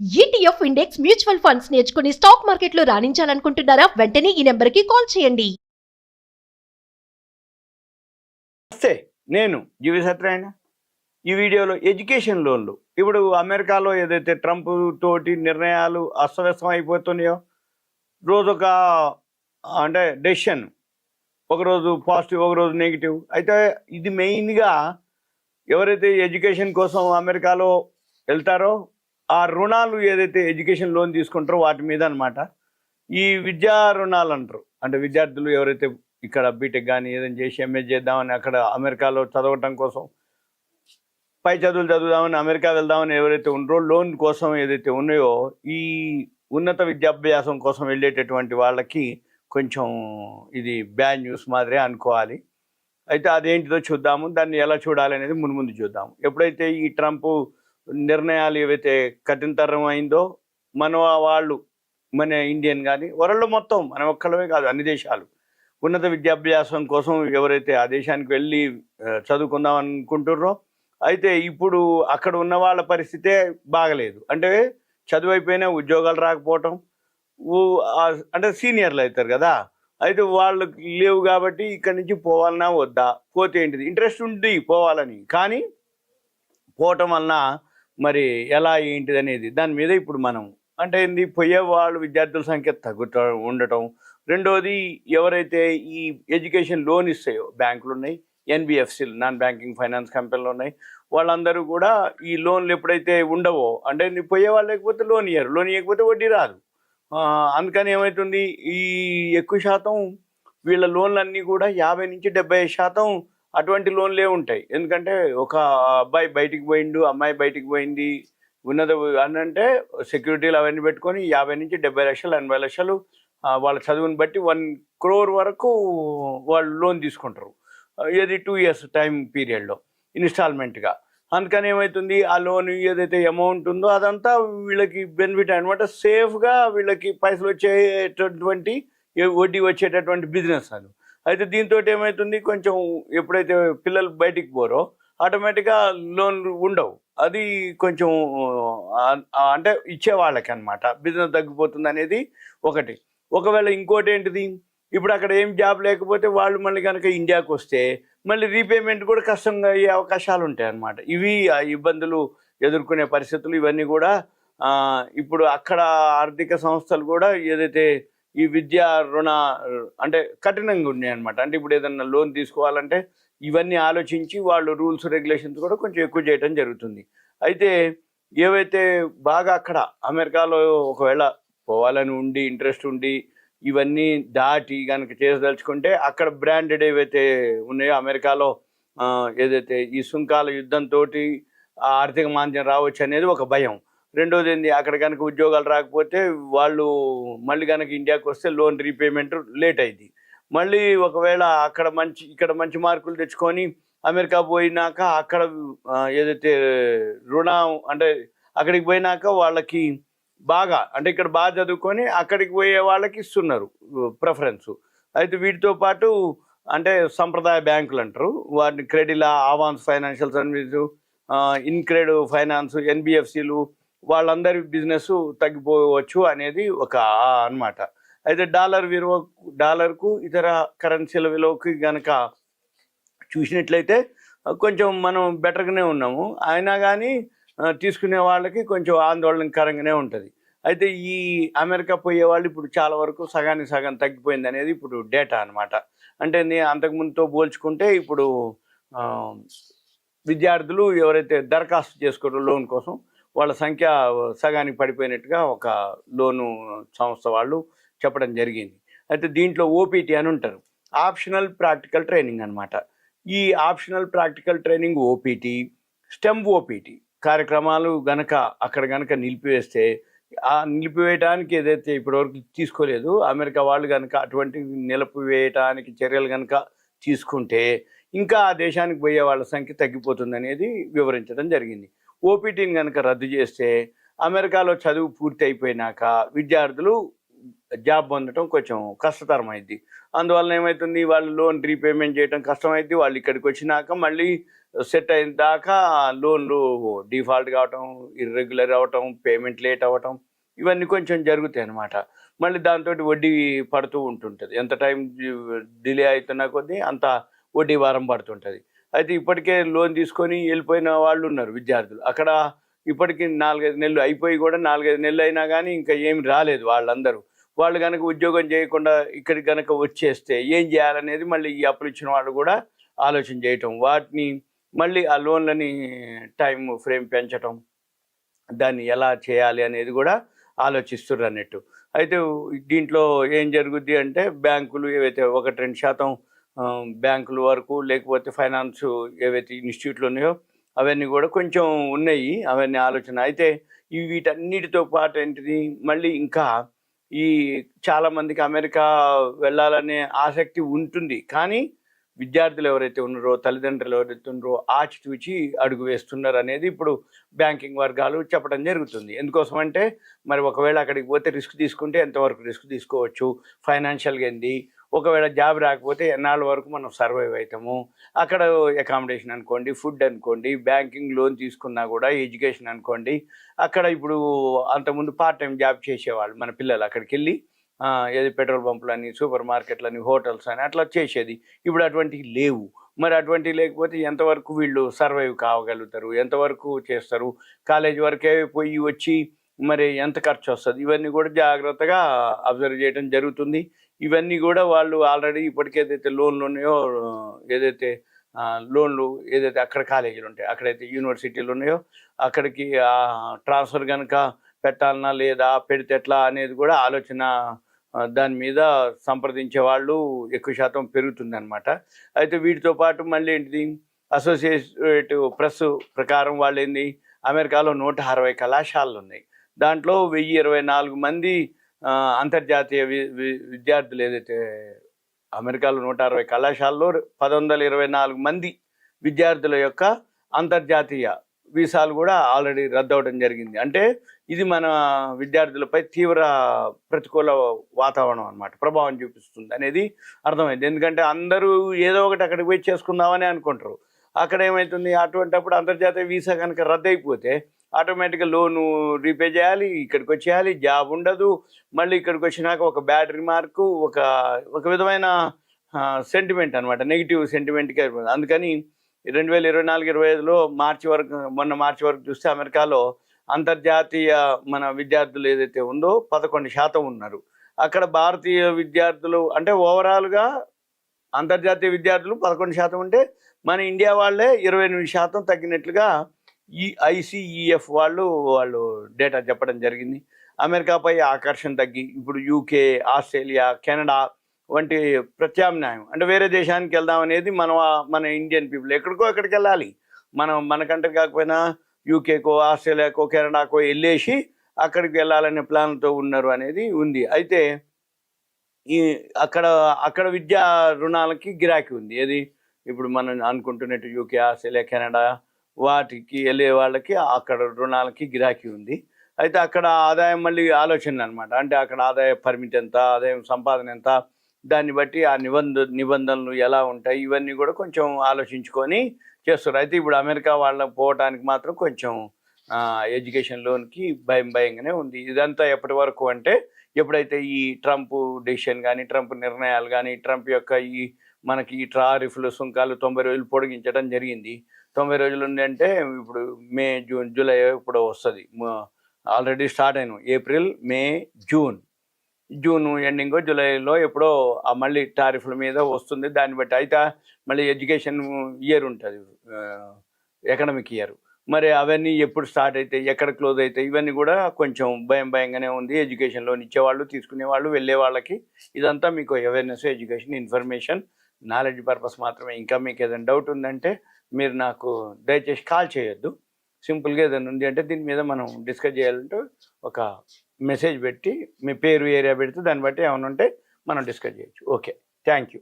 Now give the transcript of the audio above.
ETF index mutual funds నేర్చుకుని stock మార్కెట్లో రాణించాలనుకుంటున్నారా? వెంటనే ఈ నెంబర్కి కాల్ చేయండి. నమస్తే, నేను జీవి సత్యనారాయణ. ఈ వీడియోలో ఎడ్యుకేషన్ లోన్లు ఇప్పుడు అమెరికాలో ఏదైతే ట్రంప్ తోటి నిర్ణయాలు అస్తవ్యస్తం అయిపోతున్నాయో, రోజొక అంటే డెసిషన్, ఒకరోజు పాజిటివ్ ఒకరోజు నెగిటివ్. అయితే ఇది మెయిన్గా ఎవరైతే ఎడ్యుకేషన్ కోసం అమెరికాలో వెళ్తారో ఆ రుణాలు ఏదైతే ఎడ్యుకేషన్ లోన్ తీసుకుంటారో వాటి మీద అనమాట. ఈ విద్యా రుణాలు అంటారు. అంటే విద్యార్థులు ఎవరైతే ఇక్కడ బీటెక్ కానీ ఏదైనా చేసి ఎంఏ చేద్దామని అక్కడ అమెరికాలో చదవటం కోసం, పై చదువులు చదువుదామని అమెరికా వెళ్దామని ఎవరైతే ఉన్నారో లోన్ కోసం ఏదైతే ఉన్నాయో, ఈ ఉన్నత విద్యాభ్యాసం కోసం వెళ్ళేటటువంటి వాళ్ళకి కొంచెం ఇది బ్యాడ్ న్యూస్ మాదిరే అనుకోవాలి. అయితే అదేంటిదో చూద్దాము, దాన్ని ఎలా చూడాలి అనేది ముందు చూద్దాము. ఎప్పుడైతే ఈ ట్రంప్ నిర్ణయాలు ఏవైతే కఠినతరం అయిందో, వాళ్ళు మన ఇండియన్ కానీ వరల్డ్ మొత్తం, మన ఒక్కళ్ళమే కాదు అన్ని దేశాలు ఉన్నత విద్యాభ్యాసం కోసం ఎవరైతే ఆ దేశానికి వెళ్ళి చదువుకుందాం అనుకుంటుర్రో, అయితే ఇప్పుడు అక్కడ ఉన్న వాళ్ళ పరిస్థితే బాగలేదు. అంటే చదువు అయిపోయినా ఉద్యోగాలు రాకపోవటం, అంటే సీనియర్లు అవుతారు కదా, అయితే వాళ్ళకి లేవు కాబట్టి ఇక్కడి నుంచి పోవాలన్నా వద్దా, పోతే ఏంటిది, ఇంట్రెస్ట్ ఉంది పోవాలని, కానీ పోవటం వలన మరి ఎలా ఏంటిది అనేది దాని మీద ఇప్పుడు మనం అంటే ఏంది, పోయే వాళ్ళు విద్యార్థుల సంఖ్య తగ్గుతూ ఉండటం. రెండోది, ఎవరైతే ఈ ఎడ్యుకేషన్ లోన్ ఇస్తాయో బ్యాంకులు ఉన్నాయి, ఎన్బిఎఫ్సిలు నాన్ బ్యాంకింగ్ ఫైనాన్స్ కంపెనీలు ఉన్నాయి, వాళ్ళందరూ కూడా ఈ లోన్లు ఎప్పుడైతే ఉండవో, అంటే పోయే వాళ్ళు లేకపోతే లోన్ ఇవ్వకపోతే వడ్డీ రాదు. అందుకని ఏమవుతుంది, ఈ ఎక్కువ శాతం వీళ్ళ లోన్లన్నీ కూడా 50 నుంచి 75% అటువంటి లోన్లే ఉంటాయి. ఎందుకంటే ఒక అబ్బాయి బయటికి పోయిండు, అమ్మాయి బయటికి పోయింది, ఉన్నది అని అంటే సెక్యూరిటీలు అవన్నీ పెట్టుకొని 50 నుంచి 70 లక్షలు 80 లక్షలు వాళ్ళ చదువుని బట్టి 1 crore వరకు వాళ్ళు లోన్ తీసుకుంటారు. ఏది 2 years టైం పీరియడ్లో ఇన్స్టాల్మెంట్గా. అందుకని ఏమవుతుంది, ఆ లోన్ ఏదైతే అమౌంట్ ఉందో అదంతా వీళ్ళకి బెనిఫిట్ అనమాట. సేఫ్గా వీళ్ళకి పైసలు వచ్చేటటువంటి, వడ్డీ వచ్చేటటువంటి బిజినెస్ అది. అయితే దీంతో ఏమవుతుంది, కొంచెం ఎప్పుడైతే పిల్లలు బయటికి పోరో ఆటోమేటిక్గా లోన్లు ఉండవు. అది కొంచెం అంటే ఇచ్చే వాళ్ళకి అనమాట బిజినెస్ తగ్గిపోతుంది అనేది ఒకటి. ఒకవేళ ఇంకోటి ఏంటిది, ఇప్పుడు అక్కడ ఏం జాబ్ లేకపోతే వాళ్ళు మళ్ళీ కనుక ఇండియాకి వస్తే మళ్ళీ రీపేమెంట్ కూడా కష్టంగా అయ్యే అవకాశాలు ఉంటాయి అన్నమాట. ఇవి ఇబ్బందులు ఎదుర్కొనే పరిస్థితులు ఇవన్నీ కూడా ఇప్పుడు అక్కడ ఆర్థిక సంస్థలు కూడా ఏదైతే ఈ విద్యా రుణ అంటే కఠినంగా ఉన్నాయి అనమాట. అంటే ఇప్పుడు ఏదన్నా లోన్ తీసుకోవాలంటే ఇవన్నీ ఆలోచించి వాళ్ళు రూల్స్ రెగ్యులేషన్స్ కూడా కొంచెం ఎక్కువ చేయడం జరుగుతుంది. అయితే ఏవైతే బాగా అక్కడ అమెరికాలో ఒకవేళ పోవాలని ఉండి ఇంట్రెస్ట్ ఉండి ఇవన్నీ దాటి కనుక చేసదలుచుకుంటే, అక్కడ బ్రాండెడ్ ఏవైతే ఉన్నాయో అమెరికాలో ఏదైతే ఈ సుంకాల యుద్ధంతో ఆర్థిక మాంద్యం రావచ్చు అనేది ఒక భయం. రెండోది ఏంది, అక్కడ కనుక ఉద్యోగాలు రాకపోతే వాళ్ళు మళ్ళీ కనుక ఇండియాకి వస్తే లోన్ రీపేమెంట్ లేట్ అయింది. మళ్ళీ ఒకవేళ ఇక్కడ మంచి మార్కులు తెచ్చుకొని అమెరికా పోయినాక అక్కడ ఏదైతే రుణం అంటే అక్కడికి పోయినాక వాళ్ళకి బాగా అంటే ఇక్కడ బాగా చదువుకొని అక్కడికి పోయే వాళ్ళకి ఇస్తున్నారు ప్రిఫరెన్స్. అయితే వీటితో పాటు అంటే సంప్రదాయ బ్యాంకులు అంటారు వాటిని, క్రెడిలా, ఆవాన్స్ ఫైనాన్షియల్ సర్వీసు, ఇన్క్రెడ్ ఫైనాన్స్, ఎన్బిఎఫ్సిలు, వాళ్ళందరి బిజినెస్ తగ్గిపోవచ్చు అనేది ఒక అన్నమాట. అయితే డాలర్కు ఇతర కరెన్సీల విలువకి కనుక చూసినట్లయితే కొంచెం మనం బెటర్గానే ఉన్నాము. అయినా కానీ తీసుకునే వాళ్ళకి కొంచెం ఆందోళనకరంగానే ఉంటుంది. అయితే ఈ అమెరికా పోయే వాళ్ళు ఇప్పుడు చాలా వరకు సగానికి సగం తగ్గిపోయింది అనేది ఇప్పుడు డేటా అనమాట. అంటే అంతకుముందుతో పోల్చుకుంటే ఇప్పుడు విద్యార్థులు ఎవరైతే దరఖాస్తు చేసుకుంటారో లోన్ కోసం వాళ్ళ సంఖ్య సగానికి పడిపోయినట్టుగా ఒక లోను సంస్థ వాళ్ళు చెప్పడం జరిగింది. అయితే దీంట్లో ఓపీటీ అని ఉంటారు, ఆప్షనల్ ప్రాక్టికల్ ట్రైనింగ్ అనమాట. ఈ optional practical training OPT, stem OPT కార్యక్రమాలు గనక అక్కడ గనక నిలిపివేస్తే, ఆ నిలిపివేయటానికి ఏదైతే ఇప్పటివరకు తీసుకోలేదు అమెరికా వాళ్ళు కనుక అటువంటి నిలిపివేయటానికి చర్యలు కనుక తీసుకుంటే ఇంకా ఆ దేశానికి పోయే వాళ్ళ సంఖ్య తగ్గిపోతుంది అనేది వివరించడం జరిగింది. ఓపీటీని కనుక రద్దు చేస్తే అమెరికాలో చదువు పూర్తి అయిపోయినాక విద్యార్థులు జాబ్ పొందడం కొంచెం కష్టతరం అయింది. అందువలన ఏమవుతుంది, వాళ్ళు లోన్ రీపేమెంట్ చేయడం కష్టమైంది. వాళ్ళు ఇక్కడికి వచ్చినాక మళ్ళీ సెట్ అయిన దాకా లోన్లు డిఫాల్ట్ కావటం, ఇర్రెగ్యులర్ అవ్వటం, పేమెంట్ లేట్ అవ్వటం, ఇవన్నీ కొంచెం జరుగుతాయి అన్నమాట. మళ్ళీ దాంతో వడ్డీ పడుతూ ఉంటుంటుంది. ఎంత టైం డిలే అవుతున్నా కొద్దీ అంత వడ్డీ భారం పడుతుంటుంది. అయితే ఇప్పటికే లోన్ తీసుకొని వెళ్ళిపోయిన వాళ్ళు ఉన్నారు విద్యార్థులు. అక్కడ ఇప్పటికి 4-5 నెలలు అయిపోయి కూడా 4-5 నెలలు అయినా కానీ ఇంకా ఏమి రాలేదు వాళ్ళందరూ. వాళ్ళు కనుక ఉద్యోగం చేయకుండా ఇక్కడికి కనుక వచ్చేస్తే ఏం చేయాలనేది మళ్ళీ ఈ అప్పులు ఇచ్చిన వాళ్ళు కూడా ఆలోచన చేయటం, వాటిని మళ్ళీ ఆ లోన్లని టైం ఫ్రేమ్ పెంచటం, దాన్ని ఎలా చేయాలి అనేది కూడా ఆలోచిస్తుర్రు అన్నట్టు. అయితే దీంట్లో ఏం జరుగుద్ది అంటే బ్యాంకులు ఏవైతే 1-2% బ్యాంకుల వరకు, లేకపోతే ఫైనాన్స్ ఏవైతే ఇన్స్టిట్యూట్లు ఉన్నాయో అవన్నీ కూడా కొంచెం ఉన్నాయి, అవన్నీ ఆలోచన. అయితే వీటన్నిటితో పాటు ఏంటిది, మళ్ళీ ఇంకా ఈ చాలామందికి అమెరికా వెళ్ళాలనే ఆసక్తి ఉంటుంది. కానీ విద్యార్థులు ఎవరైతే ఉన్నారో, తల్లిదండ్రులు ఎవరైతే ఉన్నారో ఆచితూచి అడుగు వేస్తున్నారు అనేది ఇప్పుడు బ్యాంకింగ్ వర్గాలు చెప్పడం జరుగుతుంది. ఎందుకోసం అంటే మరి ఒకవేళ అక్కడికి పోతే రిస్క్ తీసుకుంటే ఎంతవరకు రిస్క్ తీసుకోవచ్చు, ఫైనాన్షియల్గా ఏంది, ఒకవేళ జాబ్ రాకపోతే ఎన్నాళ్ళ వరకు మనం సర్వైవ్ అవుతాము, అక్కడ అకామిడేషన్ అనుకోండి, ఫుడ్ అనుకోండి, బ్యాంకింగ్ లోన్ తీసుకున్నా కూడా ఎడ్యుకేషన్ అనుకోండి. అక్కడ ఇప్పుడు అంతకుముందు పార్ట్ టైం జాబ్ చేసేవాళ్ళు మన పిల్లలు, అక్కడికి వెళ్ళి ఏది పెట్రోల్ పంపులని, సూపర్ మార్కెట్లని, హోటల్స్ అని అట్లా చేసేది. ఇప్పుడు అటువంటివి లేవు. మరి అటువంటివి లేకపోతే ఎంతవరకు వీళ్ళు సర్వైవ్ కావగలుగుతారు, ఎంతవరకు చేస్తారు, కాలేజ్ వరకే పోయి వచ్చి మరి ఎంత ఖర్చు వస్తుంది, ఇవన్నీ కూడా జాగ్రత్తగా అబ్జర్వ్ చేయడం జరుగుతుంది. ఇవన్నీ కూడా వాళ్ళు ఆల్రెడీ ఇప్పటికేదైతే లోన్లు ఉన్నాయో, ఏదైతే లోన్లు ఏదైతే అక్కడ కాలేజీలు ఉంటాయి, అక్కడైతే యూనివర్సిటీలు ఉన్నాయో అక్కడికి ట్రాన్స్ఫర్ కనుక పెట్టాలన్నా లేదా, పెడితే ఎట్లా అనేది కూడా ఆలోచన, దాని మీద సంప్రదించే వాళ్ళు ఎక్కువ శాతం పెరుగుతుందన్నమాట. అయితే వీటితో పాటు మళ్ళీ ఏంటిది, అసోసియేటివ్ ప్రెస్ ప్రకారం వాళ్ళు ఏంది, అమెరికాలో 160 కళాశాలలు ఉన్నాయి. దాంట్లో 1024 మంది అంతర్జాతీయ విద్యార్థులు, ఏదైతే అమెరికాలో 160 కళాశాలలో 1124 మంది విద్యార్థుల యొక్క అంతర్జాతీయ వీసాలు కూడా ఆల్రెడీ రద్దు అవడం జరిగింది. అంటే ఇది మన విద్యార్థులపై తీవ్ర ప్రతికూల వాతావరణం అన్నమాట, ప్రభావం చూపిస్తుంది అనేది అర్థమైంది. ఎందుకంటే అందరూ ఏదో ఒకటి అక్కడికి పోయి చేసుకుందామని అనుకుంటారు. అక్కడ ఏమవుతుంది, అటువంటిప్పుడు అంతర్జాతీయ వీసా కనుక రద్దు అయిపోతే ఆటోమేటిక్గా లోను రీపే చేయాలి, ఇక్కడికి వచ్చేయాలి, జాబ్ ఉండదు. మళ్ళీ ఇక్కడికి వచ్చినాక ఒక బ్యాడ్ రిమార్కు, ఒక విధమైన సెంటిమెంట్ అనమాట, నెగిటివ్ సెంటిమెంట్కి అయిపోతుంది. అందుకని 2024-25లో మొన్న మార్చి వరకు చూస్తే అమెరికాలో అంతర్జాతీయ మన విద్యార్థులు ఏదైతే ఉందో 11% ఉన్నారు. అక్కడ భారతీయ విద్యార్థులు అంటే ఓవరాల్గా అంతర్జాతీయ విద్యార్థులు 11% ఉంటే మన ఇండియా వాళ్ళే 28% తగ్గినట్లుగా ఈ ICEF వాళ్ళు డేటా చెప్పడం జరిగింది. అమెరికాపై ఆకర్షణ తగ్గి ఇప్పుడు UK, ఆస్ట్రేలియా, కెనడా వంటి ప్రత్యామ్నాయం అంటే వేరే దేశానికి వెళ్దాం అనేది మన ఇండియన్ పీపుల్ ఎక్కడికో ఎక్కడికి వెళ్ళాలి, మన కంట్రీ కాకపోయినా UKకో, ఆస్ట్రేలియాకో, కెనడాకో వెళ్ళేసి అక్కడికి వెళ్ళాలనే ప్లాన్తో ఉన్నారు అనేది ఉంది. అయితే అక్కడ విద్యా రుణాలకి గిరాకీ ఉంది. ఏది ఇప్పుడు మనం అనుకుంటున్నట్టు UK, ఆస్ట్రేలియా, కెనడా వాటికి వెళ్ళే వాళ్ళకి అక్కడ రుణాలకి గిరాకీ ఉంది. అయితే అక్కడ ఆదాయం మళ్ళీ ఆలోచన అనమాట, అంటే అక్కడ ఆదాయ పరిమితి ఎంత, ఆదాయం సంపాదన ఎంత, దాన్ని బట్టి ఆ నిబంధనలు ఎలా ఉంటాయి, ఇవన్నీ కూడా కొంచెం ఆలోచించుకొని చేస్తారు. అయితే ఇప్పుడు అమెరికా వాళ్ళ పోవటానికి మాత్రం కొంచెం ఎడ్యుకేషన్ లోన్కి భయంగానే ఉంది. ఇదంతా ఎప్పటి వరకు అంటే ఎప్పుడైతే ఈ ట్రంప్ డెసిషన్ కానీ, ట్రంప్ నిర్ణయాలు కానీ, ట్రంప్ యొక్క మనకి ఈ టారిఫ్లు, సుంకాలు 90 రోజులు పొడిగించడం జరిగింది. 90 రోజులు ఉంది అంటే ఇప్పుడు మే, జూన్, జూలై ఇప్పుడు వస్తుంది. ఆల్రెడీ స్టార్ట్ అయినాం, ఏప్రిల్, మే, జూన్ ఎండింగ్, జూలైలో ఎప్పుడో మళ్ళీ టారిఫ్ల మీద వస్తుంది. దాన్ని బట్టి అయితే మళ్ళీ ఎడ్యుకేషన్ ఇయర్ ఉంటుంది, ఎకనామిక్ ఇయర్, మరి అవన్నీ ఎప్పుడు స్టార్ట్ అవుతాయి, ఎక్కడ క్లోజ్ అవుతాయి, ఇవన్నీ కూడా కొంచెం భయంగానే ఉంది. ఎడ్యుకేషన్ లోన్ ఇచ్చేవాళ్ళు, తీసుకునేవాళ్ళు, వెళ్ళే వాళ్ళకి ఇదంతా మీకు awareness, education, information, knowledge purpose మాత్రమే. ఇంకా మీకు ఏదైనా డౌట్ ఉందంటే మీరు నాకు దయచేసి కాల్ చేయొద్దు. సింపుల్గా ఏదైనా ఉంది అంటే దీని మీద మనం డిస్కస్ చేయాలంటే ఒక మెసేజ్ పెట్టి మీ పేరు, ఏరియా పెడితే దాన్ని బట్టి ఏమైనా ఉంటే మనం డిస్కస్ చేయొచ్చు. Okay, thank you.